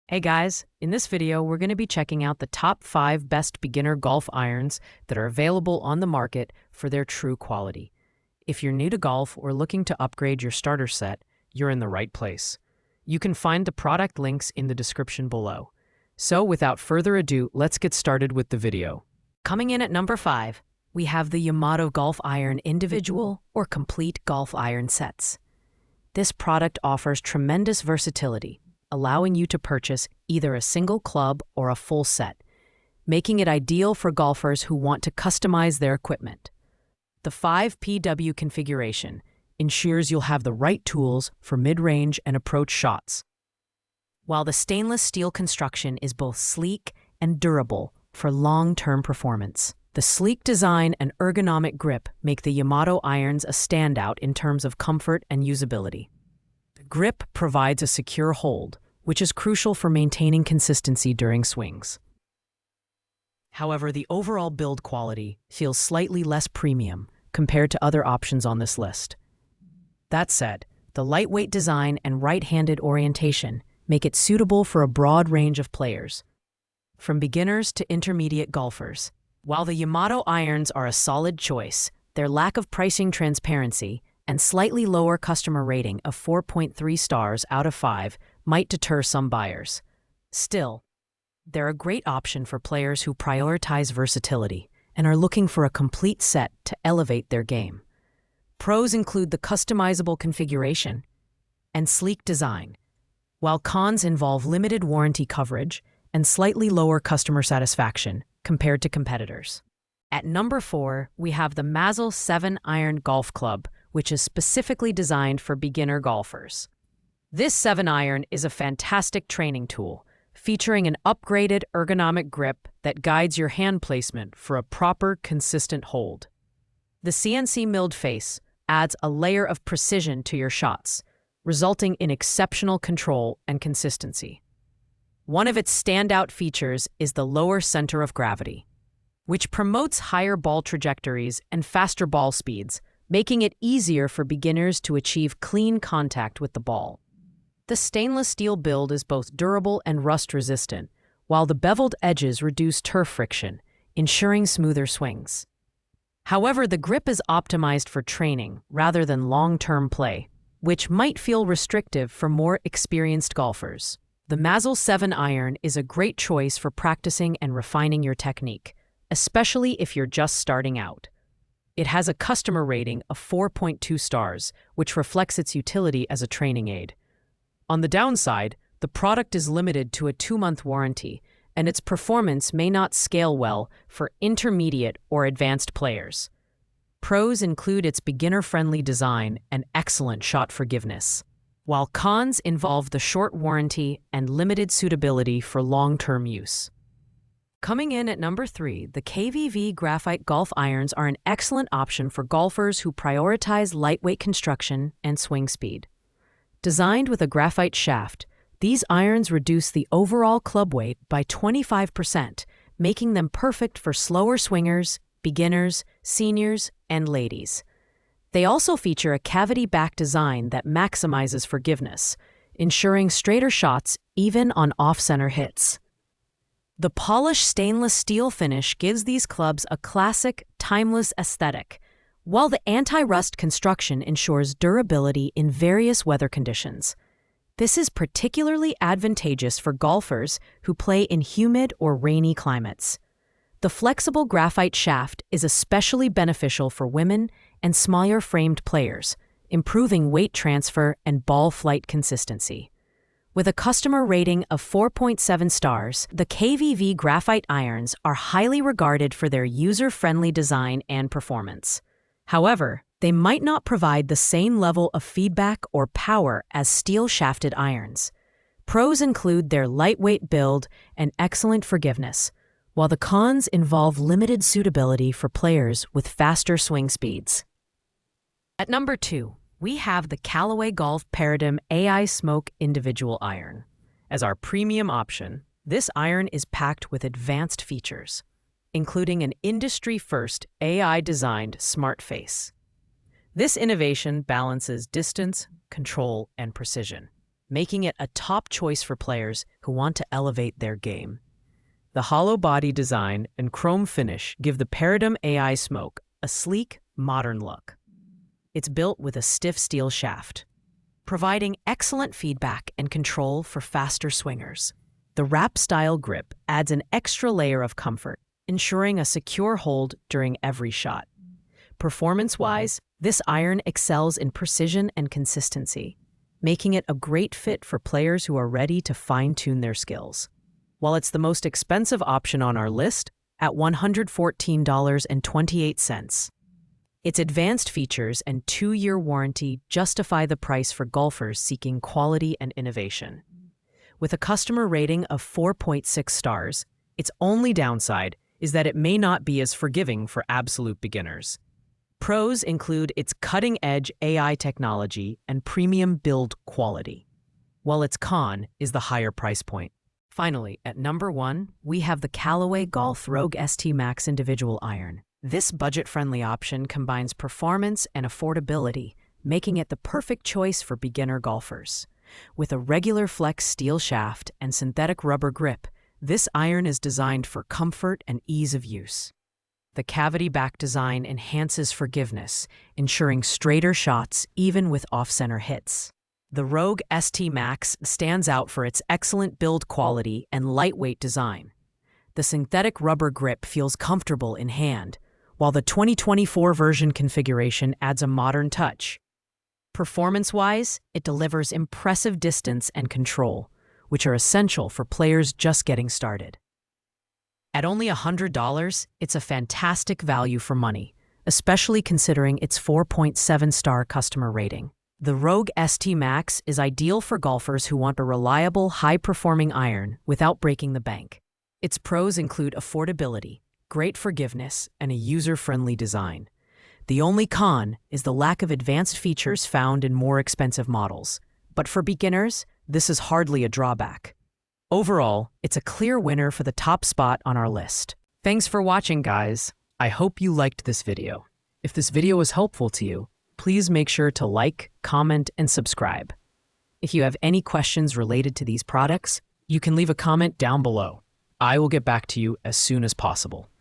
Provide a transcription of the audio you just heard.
Hey guys, in this video we're going to be checking out the top 5 best beginner golf irons that are available on the market for their true quality. If you're new to golf or looking to upgrade your starter set, you're in the right place. You can find the product links in the description below. So without further ado, let's get started with the video. Coming in at number 5, we have the Yamato Golf Iron Individual or Complete Golf Iron Sets. This product offers tremendous versatility, allowing you to purchase either a single club or a full set, making it ideal for golfers who want to customize their equipment. The 5PW configuration ensures you'll have the right tools for mid-range and approach shots, while the stainless steel construction is both sleek and durable for long-term performance. The sleek design and ergonomic grip make the Yumato irons a standout in terms of comfort and usability. The grip provides a secure hold, which is crucial for maintaining consistency during swings. However, the overall build quality feels slightly less premium compared to other options on this list. That said, the lightweight design and right-handed orientation make it suitable for a broad range of players, from beginners to intermediate golfers. While the Yumato irons are a solid choice, their lack of pricing transparency and slightly lower customer rating of 4.3 stars out of 5 might deter some buyers. Still, they're a great option for players who prioritize versatility and are looking for a complete set to elevate their game. Pros include the customizable configuration and sleek design, while cons involve limited warranty coverage and slightly lower customer satisfaction compared to competitors. At number 4, we have the MAZEL 7-iron golf club, which is specifically designed for beginner golfers. This 7-iron is a fantastic training tool, featuring an upgraded ergonomic grip that guides your hand placement for a proper, consistent hold. The CNC milled face adds a layer of precision to your shots, resulting in exceptional control and consistency. One of its standout features is the lower center of gravity, which promotes higher ball trajectories and faster ball speeds, making it easier for beginners to achieve clean contact with the ball. The stainless steel build is both durable and rust-resistant, while the beveled edges reduce turf friction, ensuring smoother swings. However, the grip is optimized for training rather than long-term play, which might feel restrictive for more experienced golfers. The MAZEL 7-iron is a great choice for practicing and refining your technique, especially if you're just starting out. It has a customer rating of 4.2 stars, which reflects its utility as a training aid. On the downside, the product is limited to a 2-month warranty, and its performance may not scale well for intermediate or advanced players. Pros include its beginner-friendly design and excellent shot forgiveness, while cons involve the short warranty and limited suitability for long-term use. Coming in at number 3, the KVV Graphite Golf Irons are an excellent option for golfers who prioritize lightweight construction and swing speed. Designed with a graphite shaft, these irons reduce the overall club weight by 25%, making them perfect for slower swingers, beginners, seniors, and ladies. They also feature a cavity-back design that maximizes forgiveness, ensuring straighter shots even on off-center hits. The polished stainless steel finish gives these clubs a classic, timeless aesthetic, while the anti-rust construction ensures durability in various weather conditions. This is particularly advantageous for golfers who play in humid or rainy climates. The flexible graphite shaft is especially beneficial for women and smaller-framed players, improving weight transfer and ball flight consistency. With a customer rating of 4.7 stars, the KVV Graphite irons are highly regarded for their user-friendly design and performance. However, they might not provide the same level of feedback or power as steel-shafted irons. Pros include their lightweight build and excellent forgiveness, while the cons involve limited suitability for players with faster swing speeds. At number 2, we have the Callaway Paradym AI Smoke Individual Iron. As our premium option, this iron is packed with advanced features, including an industry-first AI-designed smart face. This innovation balances distance, control, and precision, making it a top choice for players who want to elevate their game. The hollow body design and chrome finish give the Paradm AI Smoke a sleek, modern look. It's built with a stiff steel shaft, providing excellent feedback and control for faster swingers. The wrap-style grip adds an extra layer of comfort, ensuring a secure hold during every shot. Performance-wise, this iron excels in precision and consistency, making it a great fit for players who are ready to fine-tune their skills. While it's the most expensive option on our list, at $114.28, its advanced features and 2-year warranty justify the price for golfers seeking quality and innovation. With a customer rating of 4.6 stars, its only downside is that it may not be as forgiving for absolute beginners. Pros include its cutting-edge AI technology and premium build quality, while its con is the higher price point. Finally, at number 1, we have the Callaway Rogue ST Max individual iron. This budget-friendly option combines performance and affordability, making it the perfect choice for beginner golfers. With a regular flex steel shaft and synthetic rubber grip, this iron is designed for comfort and ease of use. The cavity-back design enhances forgiveness, ensuring straighter shots even with off-center hits. The Rogue ST Max stands out for its excellent build quality and lightweight design. The synthetic rubber grip feels comfortable in hand, while the 2024 version configuration adds a modern touch. Performance-wise, it delivers impressive distance and control, which are essential for players just getting started. At only $100, it's a fantastic value for money, especially considering its 4.7-star customer rating. The Rogue ST Max is ideal for golfers who want a reliable, high-performing iron without breaking the bank. Its pros include affordability, great forgiveness, and a user-friendly design. The only con is the lack of advanced features found in more expensive models. But for beginners, this is hardly a drawback. Overall, it's a clear winner for the top spot on our list. Thanks for watching, guys. I hope you liked this video. If this video was helpful to you, please make sure to like, comment, and subscribe. If you have any questions related to these products, you can leave a comment down below. I will get back to you as soon as possible.